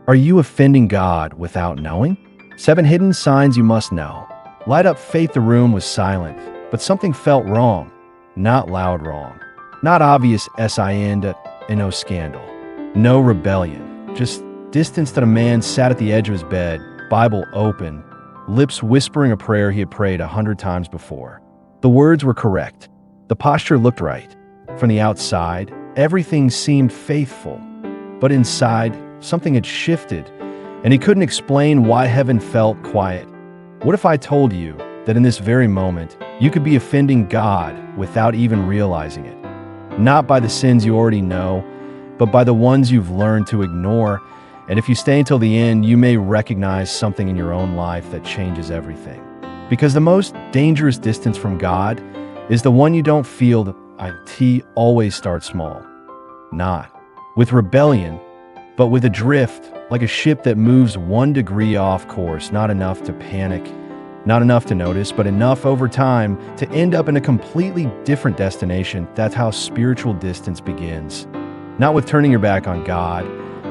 Are you offending God without knowing? 7 hidden signs you must know. Light up faith. The room was silent, but something felt wrong. Not loud wrong. Not obvious sin and no scandal. No rebellion. Just distance that a man sat at the edge of his bed, Bible open, lips whispering a prayer he had prayed 100 times before. The words were correct. The posture looked right. From the outside, everything seemed faithful. But inside, something had shifted, and he couldn't explain why heaven felt quiet. What if I told you that in this very moment, you could be offending God without even realizing it? Not by the sins you already know, but by the ones you've learned to ignore. And if you stay until the end, you may recognize something in your own life that changes everything. Because the most dangerous distance from God is the one you don't feel. The IT always starts small. Not with rebellion, but with a drift, like a ship that moves 1 degree off course. Not enough to panic, not enough to notice, but enough over time to end up in a completely different destination. That's how spiritual distance begins. Not with turning your back on God,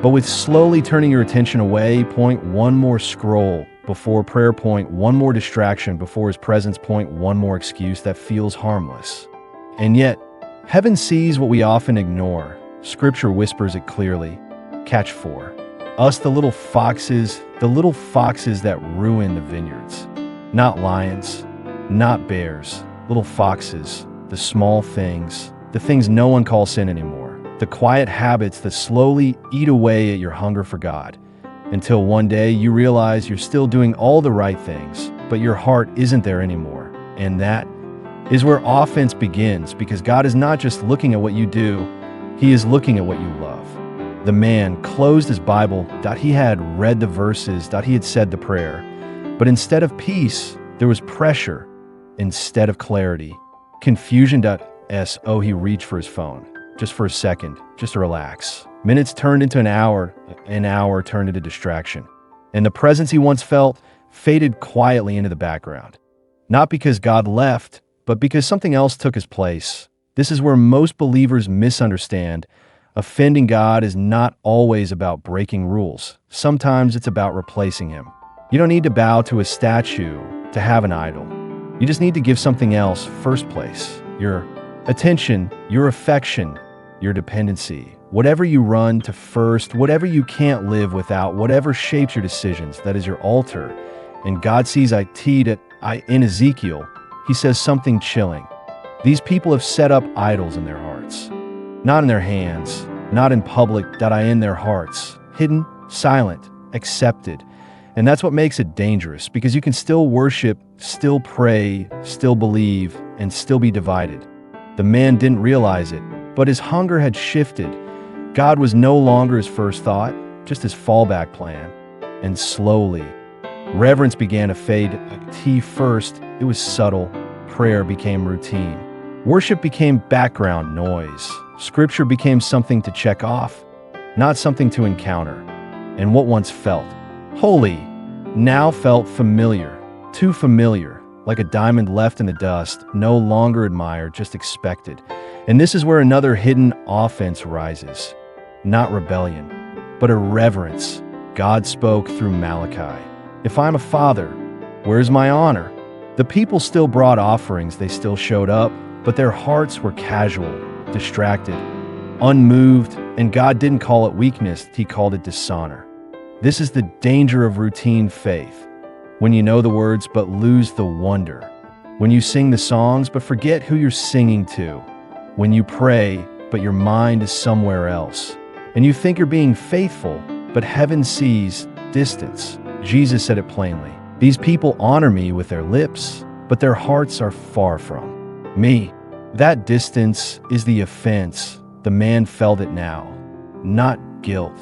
but with slowly turning your attention away. Point 1 more scroll before prayer. Point 1 more distraction before his presence. Point 1 more excuse that feels harmless. And yet, heaven sees what we often ignore. Scripture whispers it clearly. Catch 4. Us, the little foxes that ruin the vineyards. Not lions, not bears, little foxes, the small things, the things no one calls sin anymore. The quiet habits that slowly eat away at your hunger for God, until one day you realize you're still doing all the right things, but your heart isn't there anymore. And that is where offense begins, because God is not just looking at what you do, He is looking at what you love. The man closed his Bible. He had read the verses. He had said the prayer. But instead of peace, there was pressure. Instead of clarity, confusion. He reached for his phone. Just for a second, just to relax. Minutes turned into an hour turned into distraction. And the presence he once felt faded quietly into the background. Not because God left, but because something else took his place. This is where most believers misunderstand. Offending God is not always about breaking rules. Sometimes it's about replacing him. You don't need to bow to a statue to have an idol. You just need to give something else first place. Your attention, your affection, your dependency. Whatever you run to first, whatever you can't live without, whatever shapes your decisions, that is your altar. And God sees in Ezekiel, he says something chilling. These people have set up idols in their hearts. Not in their hands, not in public, in their hearts. Hidden, silent, accepted. And that's what makes it dangerous, because you can still worship, still pray, still believe, and still be divided. The man didn't realize it, but his hunger had shifted. God was no longer his first thought, just his fallback plan. And slowly, reverence began to fade. First, it was subtle. Prayer became routine. Worship became background noise. Scripture became something to check off, not something to encounter. And what once felt holy now felt familiar, too familiar, like a diamond left in the dust, no longer admired, just expected. And this is where another hidden offense rises. Not rebellion, but a reverence. God spoke through Malachi. If I'm a father, where's my honor? The people still brought offerings, they still showed up, but their hearts were casual, distracted, unmoved, and God didn't call it weakness, he called it dishonor. This is the danger of routine faith. When you know the words but lose the wonder. When you sing the songs but forget who you're singing to. When you pray but your mind is somewhere else. And you think you're being faithful, but heaven sees distance. Jesus said it plainly. These people honor me with their lips, but their hearts are far from me. That distance is the offense. The man felt it now. Not guilt,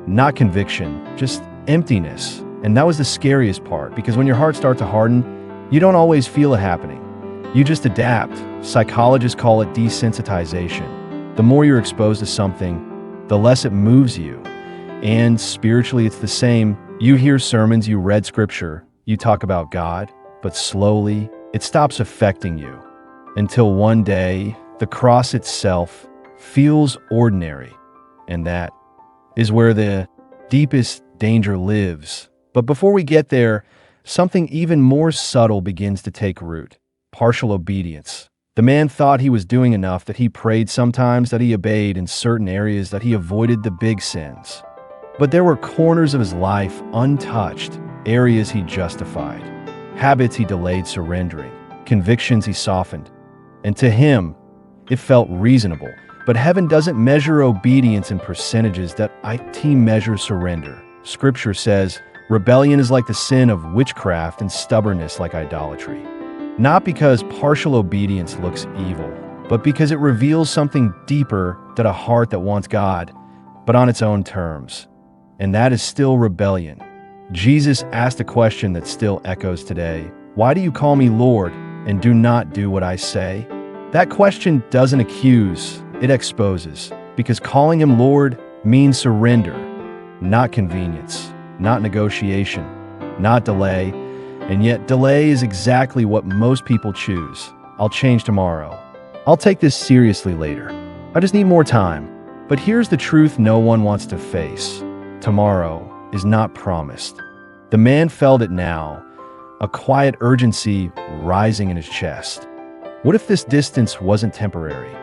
not conviction, just emptiness. And that was the scariest part, because when your heart starts to harden, you don't always feel it happening. You just adapt. Psychologists call it desensitization. The more you're exposed to something, the less it moves you. And spiritually, it's the same. You hear sermons, you read scripture, you talk about God, but slowly it stops affecting you. Until one day, the cross itself feels ordinary. And that is where the deepest danger lives. But before we get there, something even more subtle begins to take root: partial obedience. The man thought he was doing enough, that he prayed sometimes, that he obeyed in certain areas, that he avoided the big sins. But there were corners of his life untouched, areas he justified, habits he delayed surrendering, convictions he softened. And to him, it felt reasonable. But heaven doesn't measure obedience in percentages, that it measures surrender. Scripture says, rebellion is like the sin of witchcraft and stubbornness like idolatry. Not because partial obedience looks evil, but because it reveals something deeper, that a heart that wants God, but on its own terms. And that is still rebellion. Jesus asked a question that still echoes today: why do you call me Lord and do not do what I say? That question doesn't accuse, it exposes, because calling him Lord means surrender, not convenience, not negotiation, not delay. And yet delay is exactly what most people choose. I'll change tomorrow. I'll take this seriously later. I just need more time. But here's the truth no one wants to face: tomorrow is not promised. The man felt it now, a quiet urgency rising in his chest. What if this distance wasn't temporary?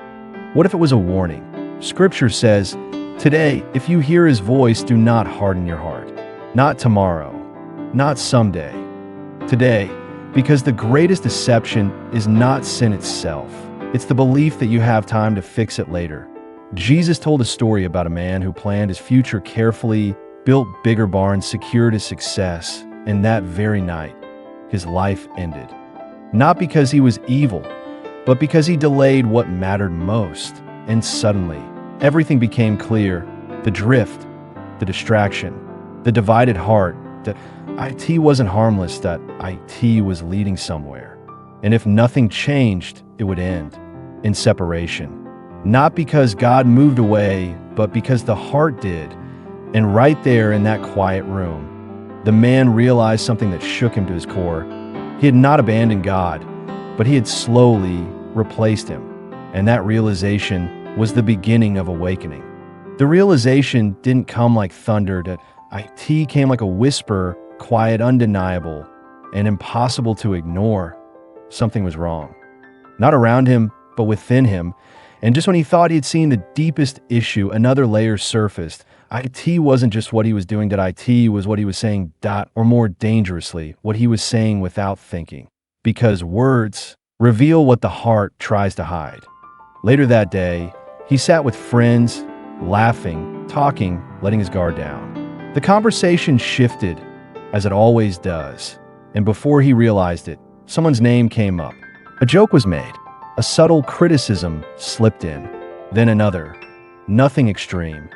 What if it was a warning? Scripture says, today, if you hear his voice, do not harden your heart. Not tomorrow, not someday. Today, because the greatest deception is not sin itself. It's the belief that you have time to fix it later. Jesus told a story about a man who planned his future carefully, built bigger barns, secured his success, and that very night, his life ended. Not because he was evil, but because he delayed what mattered most. And suddenly, everything became clear: the drift, the distraction, the divided heart, that it wasn't harmless, that it was leading somewhere. And if nothing changed, it would end in separation. Not because God moved away, but because the heart did. And right there in that quiet room, the man realized something that shook him to his core. He had not abandoned God, but he had slowly replaced him. And that realization was the beginning of awakening. The realization didn't come like thunder, that it came like a whisper, quiet, undeniable, and impossible to ignore. Something was wrong. Not around him, but within him. And just when he thought he had seen the deepest issue, another layer surfaced. It wasn't just what he was doing, that it was what he was saying, or more dangerously, what he was saying without thinking. Because words reveal what the heart tries to hide. Later that day, he sat with friends, laughing, talking, letting his guard down. The conversation shifted, as it always does, and before he realized it, someone's name came up. A joke was made. A subtle criticism slipped in. Then another. Nothing extreme.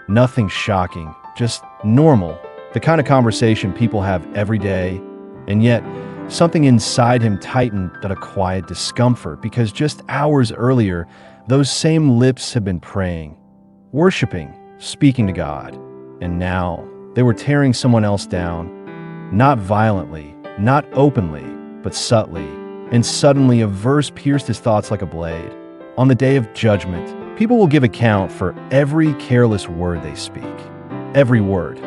Nothing shocking. Just normal. The kind of conversation people have every day. And yet, something inside him tightened, that a quiet discomfort, because just hours earlier, those same lips had been praying, worshiping, speaking to God. And now, they were tearing someone else down. Not violently, not openly, but subtly. And suddenly a verse pierced his thoughts like a blade. On the day of judgment, people will give account for every careless word they speak. Every word.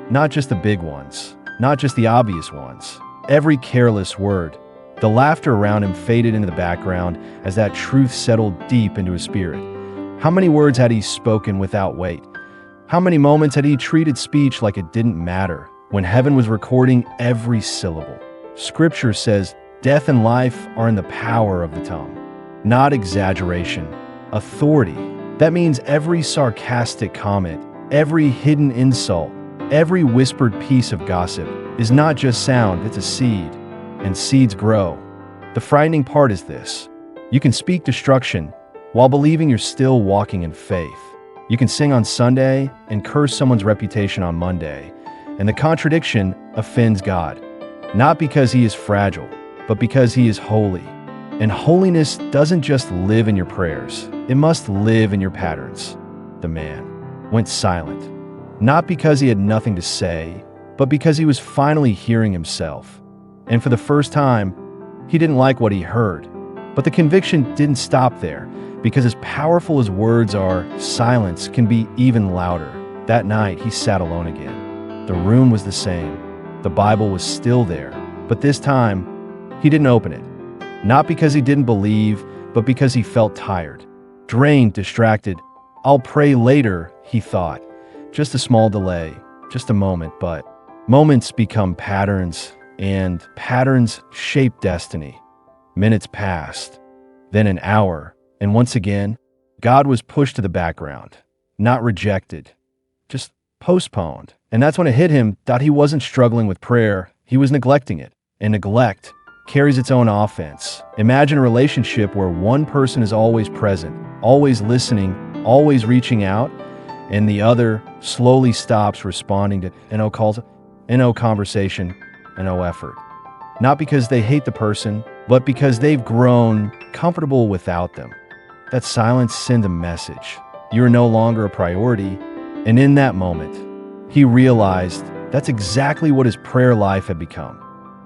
Not just the big ones. Not just the obvious ones. Every careless word. The laughter around him faded into the background as that truth settled deep into his spirit. How many words had he spoken without weight? How many moments had he treated speech like it didn't matter, when heaven was recording every syllable? Scripture says, death and life are in the power of the tongue. Not exaggeration, authority. That means every sarcastic comment, every hidden insult, every whispered piece of gossip is not just sound, it's a seed. And seeds grow. The frightening part is this: you can speak destruction while believing you're still walking in faith. You can sing on Sunday and curse someone's reputation on Monday, and the contradiction offends God. Not because he is fragile, but because he is holy. And holiness doesn't just live in your prayers, it must live in your patterns. The man went silent, not because he had nothing to say, but because he was finally hearing himself. And for the first time, he didn't like what he heard. But the conviction didn't stop there, because as powerful as words are, silence can be even louder. That night, he sat alone again. The room was the same. The Bible was still there. But this time, he didn't open it. Not because he didn't believe, but because he felt tired, drained, distracted. I'll pray later, he thought. Just a small delay, just a moment, but moments become patterns, and patterns shape destiny. Minutes passed, then an hour, and once again, God was pushed to the background, not rejected, just postponed. And that's when it hit him that he wasn't struggling with prayer, he was neglecting it. And neglect carries its own offense. Imagine a relationship where one person is always present, always listening, always reaching out, and the other slowly stops responding to no calls, no conversation, and no effort. Not because they hate the person, but because they've grown comfortable without them. That silence sent a message. You are no longer a priority. And in that moment, he realized that's exactly what his prayer life had become.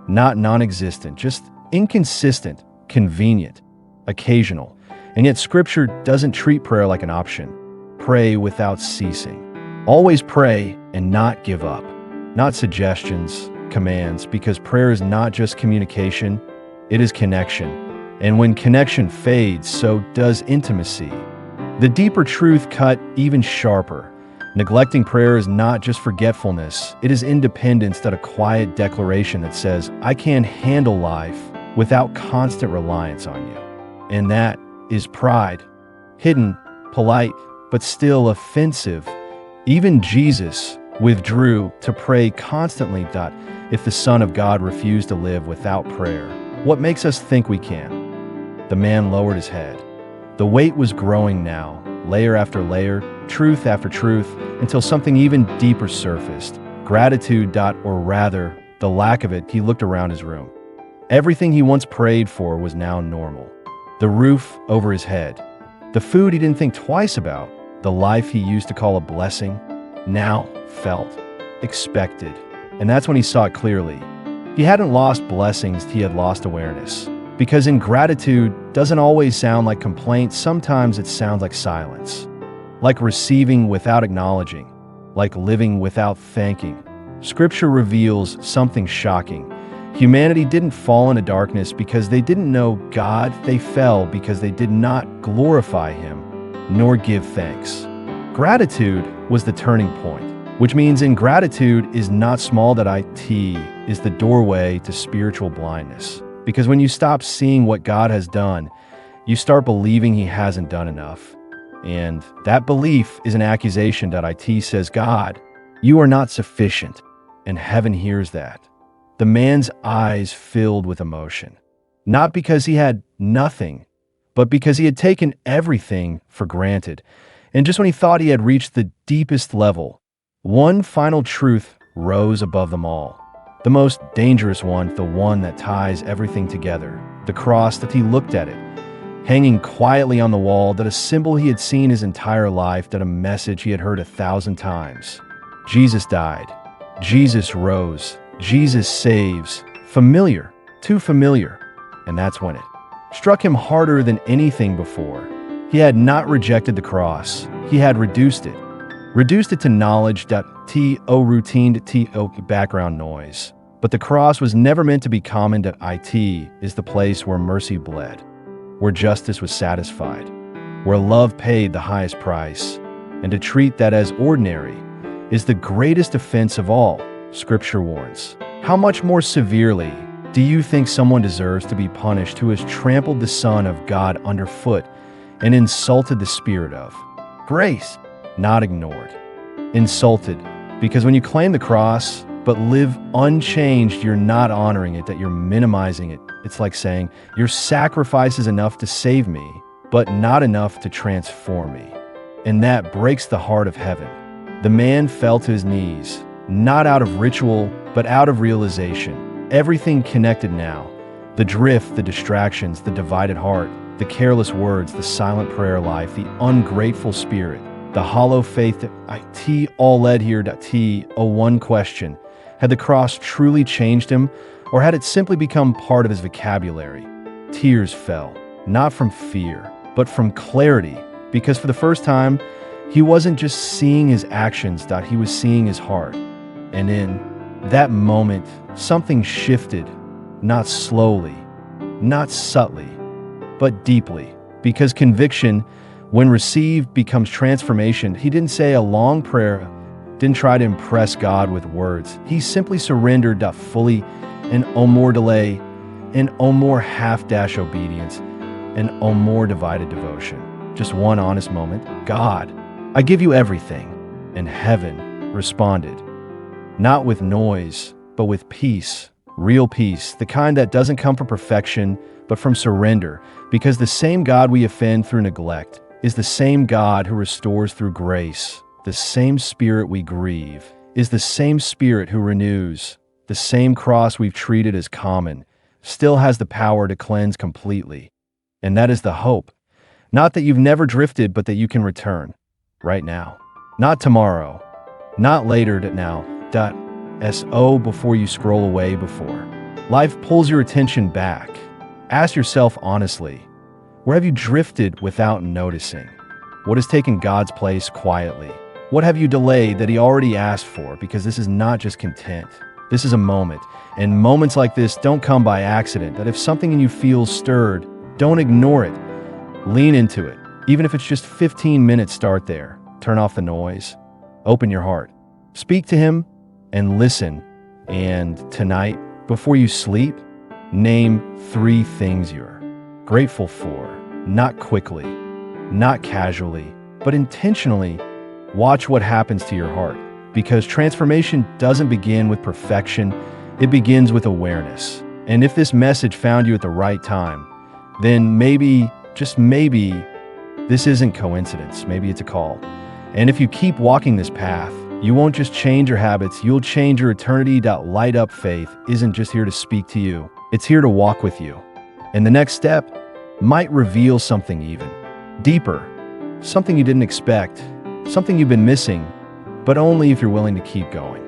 Not non-existent, just inconsistent, convenient, occasional. And yet Scripture doesn't treat prayer like an option. Pray without ceasing. Always pray and not give up. Not suggestions, commands, because prayer is not just communication, it is connection. And when connection fades, so does intimacy. The deeper truth cut even sharper. Neglecting prayer is not just forgetfulness, it is independence, that a quiet declaration that says, I can't handle life without constant reliance on you. And that is pride. Hidden, polite, but still offensive. Even Jesus withdrew to pray constantly. If the Son of God refused to live without prayer, what makes us think we can? The man lowered his head. The weight was growing now, layer after layer, truth after truth, until something even deeper surfaced. Gratitude. Or rather, the lack of it. He looked around his room. Everything he once prayed for was now normal. The roof over his head. The food he didn't think twice about. The life he used to call a blessing now felt expected. And that's when he saw it clearly. He hadn't lost blessings, he had lost awareness. Because ingratitude doesn't always sound like complaint, sometimes it sounds like silence. Like receiving without acknowledging, like living without thanking. Scripture reveals something shocking. Humanity didn't fall into darkness because they didn't know God, they fell because they did not glorify Him, nor give thanks. Gratitude was the turning point, which means ingratitude is not small. That it is the doorway to spiritual blindness. Because when you stop seeing what God has done, you start believing He hasn't done enough. And that belief is an accusation. It says, God, you are not sufficient. And heaven hears that. The man's eyes filled with emotion. Not because he had nothing, but because he had taken everything for granted. And just when he thought he had reached the deepest level, one final truth rose above them all. The most dangerous one, the one that ties everything together. The cross. That he looked at it, hanging quietly on the wall, that a symbol he had seen his entire life, that a message he had heard 1,000 times. Jesus died. Jesus rose. Jesus saves. Familiar. Too familiar. And that's when it struck him harder than anything before. He had not rejected the cross. He had reduced it. Reduced it to knowledge. Routine. Background noise. But the cross was never meant to be common. It is the place where mercy bled, where justice was satisfied, where love paid the highest price. And to treat that as ordinary is the greatest offense of all, Scripture warns. How much more severely do you think someone deserves to be punished who has trampled the Son of God underfoot and insulted the Spirit of grace? Not ignored. Insulted. Because when you claim the cross but live unchanged, you're not honoring it, that you're minimizing it. It's like saying, your sacrifice is enough to save me, but not enough to transform me. And that breaks the heart of heaven. The man fell to his knees, not out of ritual, but out of realization. Everything connected now. The drift, the distractions, the divided heart, the careless words, the silent prayer life, the ungrateful spirit, the hollow faith that all led here. One question. Had the cross truly changed him, or had it simply become part of his vocabulary? Tears fell, not from fear, but from clarity, because for the first time, he wasn't just seeing his actions, he was seeing his heart. And in that moment, something shifted, not slowly, not subtly, but deeply. Because conviction, when received, becomes transformation. He didn't say a long prayer, didn't try to impress God with words. He simply surrendered fully, and more delay, and more half-dash obedience, and more divided devotion. Just one honest moment. God, I give you everything. And heaven responded, not with noise, but with peace, real peace, the kind that doesn't come from perfection, but from surrender, because the same God we offend through neglect is the same God who restores through grace. The same Spirit we grieve is the same Spirit who renews. The same cross we've treated as common still has the power to cleanse completely. And that is the hope. Not that you've never drifted, but that you can return right now. Not tomorrow, not later, but now. So before you scroll away before life pulls your attention back, ask yourself honestly, where have you drifted without noticing? What has taken God's place quietly? What have you delayed that He already asked for? Because this is not just content. This is a moment. And moments like this don't come by accident. That if something in you feels stirred, don't ignore it. Lean into it. Even if it's just 15 minutes, start there. Turn off the noise. Open your heart. Speak to Him and listen. And tonight, before you sleep, name 3 things you're grateful for. Not quickly, not casually, but intentionally. Watch what happens to your heart. Because transformation doesn't begin with perfection, it begins with awareness. And if this message found you at the right time, then maybe, just maybe, this isn't coincidence. Maybe it's a call. And if you keep walking this path, you won't just change your habits, you'll change your eternity. Light Up Faith isn't just here to speak to you, it's here to walk with you. And the next step might reveal something even deeper, something you didn't expect, something you've been missing, but only if you're willing to keep going.